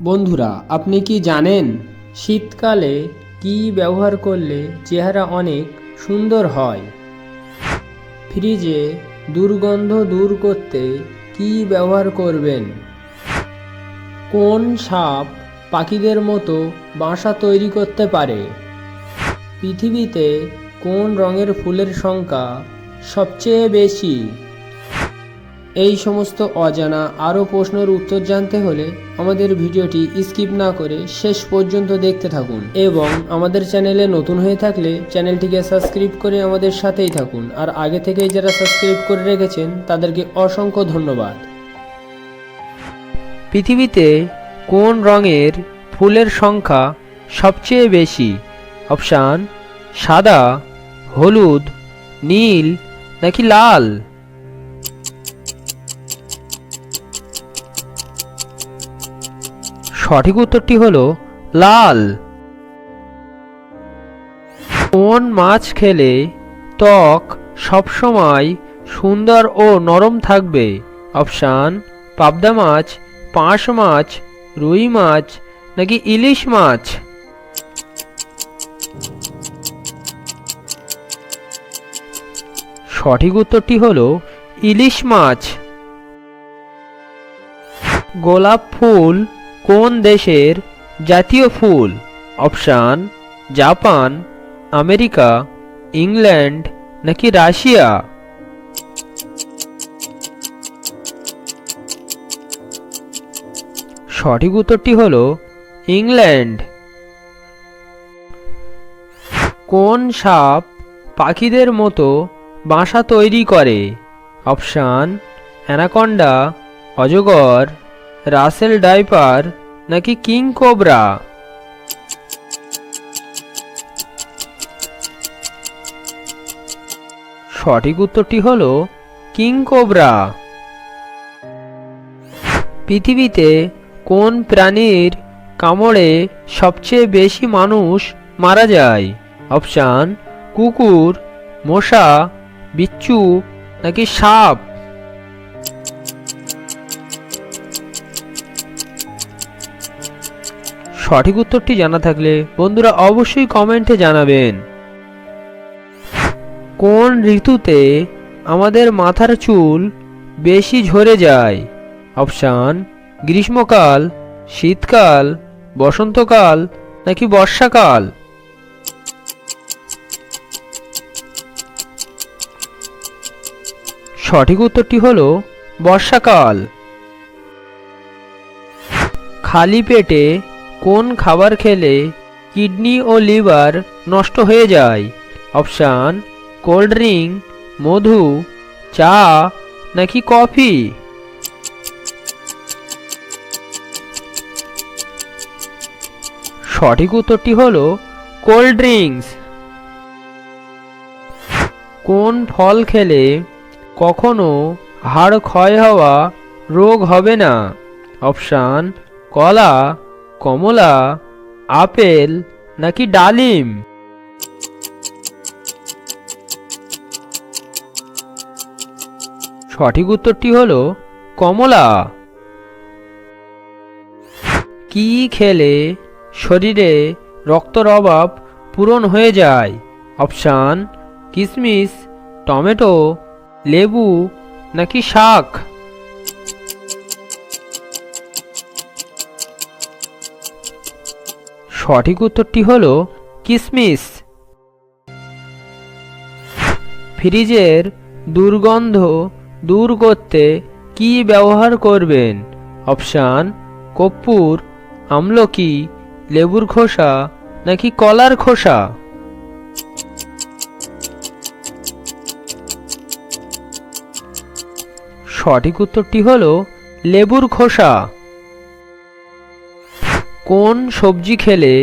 বন্ধুরা, আপনি কি জানেন শীতকালে কি ব্যবহার করলে চেহারা অনেক সুন্দর হয়? ফ্রিজে দুর্গন্ধ দূর করতে কি ব্যবহার করবেন? কোন সাপ পাখিদের মতো বাসা তৈরি করতে পারে? পৃথিবীতে কোন রঙের ফুলের সংখ্যা সবচেয়ে বেশি? এই সমস্ত অজানা আরও প্রশ্নের উত্তর জানতে হলে আমাদের ভিডিওটি স্কিপ না করে শেষ পর্যন্ত দেখতে থাকুন এবং আমাদের চ্যানেলে নতুন হয়ে থাকলে চ্যানেলটিকে সাবস্ক্রাইব করে আমাদের সাথেই থাকুন। আর আগে থেকেই যারা সাবস্ক্রাইব করে রেখেছেন তাদেরকে অসংখ্য ধন্যবাদ। পৃথিবীতে কোন রঙের ফুলের সংখ্যা সবচেয়ে বেশি? অপশান: সাদা, হলুদ, নীল নাকি লাল? সঠিক উত্তরটি হলো লাল। কোন মাছ খেলে ত্বক সবসময় সুন্দর ও নরম থাকবে? অপশান: পাবদা মাছ, পাঁশ মাছ, রুই মাছ নাকি ইলিশ মাছ? সঠিক উত্তরটি হলো ইলিশ মাছ। গোলাপ ফুল কোন দেশের জাতীয় ফুল? অপশান: জাপান, আমেরিকা, ইংল্যান্ড নাকি রাশিয়া? সঠিক উত্তরটি হলো ইংল্যান্ড। কোন সাপ পাখিদের মতো বাসা তৈরি করে? অপশান: অ্যানাকন্ডা, অজগর, রাসেল ডাইপার নাকি কিং কোবরা? সঠিক উত্তরটি হলো কিং কোবরা। পৃথিবীতে কোন প্রাণীর কামড়ে সবচেয়ে বেশি মানুষ মারা যায়? অপশান: কুকুর, মশা, বিচ্ছু নাকি সাপ? সঠিক উত্তরটি জানা থাকলে বন্ধুরা অবশ্যই কমেন্টে জানাবেন। কোন ঋতুতে আমাদের মাথার চুল বেশি ঝরে যায়? অপশান: গ্রীষ্মকাল, শীতকাল, বসন্তকাল নাকি বর্ষাকাল? সঠিক উত্তরটি হলো বর্ষাকাল। খালি পেটে কোন খাবার খেলে কিডনি ও লিভার নষ্ট হয়ে যায়? অপশান: কোল্ড ড্রিঙ্ক, মধু, চা নাকি কফি? সঠিক উত্তরটি হলো কোল্ড ড্রিঙ্কস। কোন ফল খেলে কখনো হাড় ক্ষয় হওয়া রোগ হবে না? অপশান: কলা, কমলা, আপেল নাকি ডালিম? সঠিক উত্তরটি হলো কমলা। কি খেলে শরীরে রক্তের অভাব পূরণ হয়ে যায়? অপশান: কিশমিশ, টমেটো, লেবু নাকি শাক? সঠিক উত্তরটি হলো কিশমিশ। ফ্রিজের দুর্গন্ধ দূর করতে কি ব্যবহার করবেন? অপশান: কর্পূর, আমলকি, লেবুর খোসা নাকি কলার খোসা? সঠিক উত্তরটি হলো লেবুর খোসা। কোন সবজি খেলে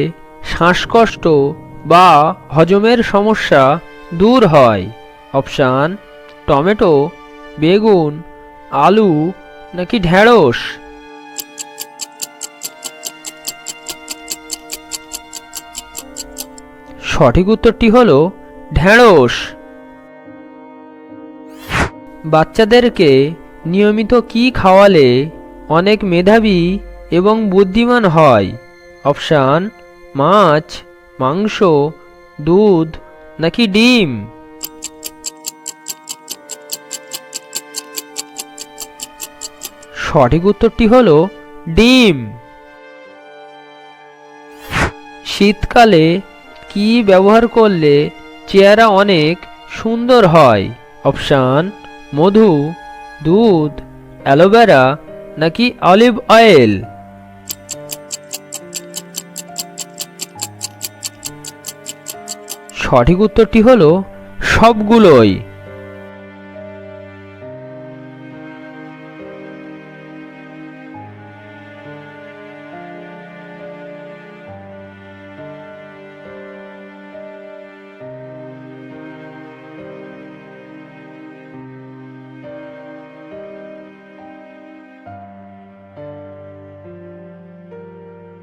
শ্বাসকষ্ট বা হজমের সমস্যা দূর হয়? অপশান: টমেটো, বেগুন, আলু নাকি ঢেঁড়স? সঠিক উত্তরটি হলো ঢেঁড়স। বাচ্চাদেরকে নিয়মিত কি খাওয়ালে অনেক মেধাবী এবং বুদ্ধিমান হয়? অপশান: মাছ, মাংস, দুধ নাকি ডিম? সঠিক উত্তরটি হলো ডিম। শীতকালে কি ব্যবহার করলে চেহারা অনেক সুন্দর হয়? অপশান: মধু, দুধ, অ্যালোভেরা নাকি অলিভ অয়েল? সঠিক উত্তরটি হলো সবগুলোই।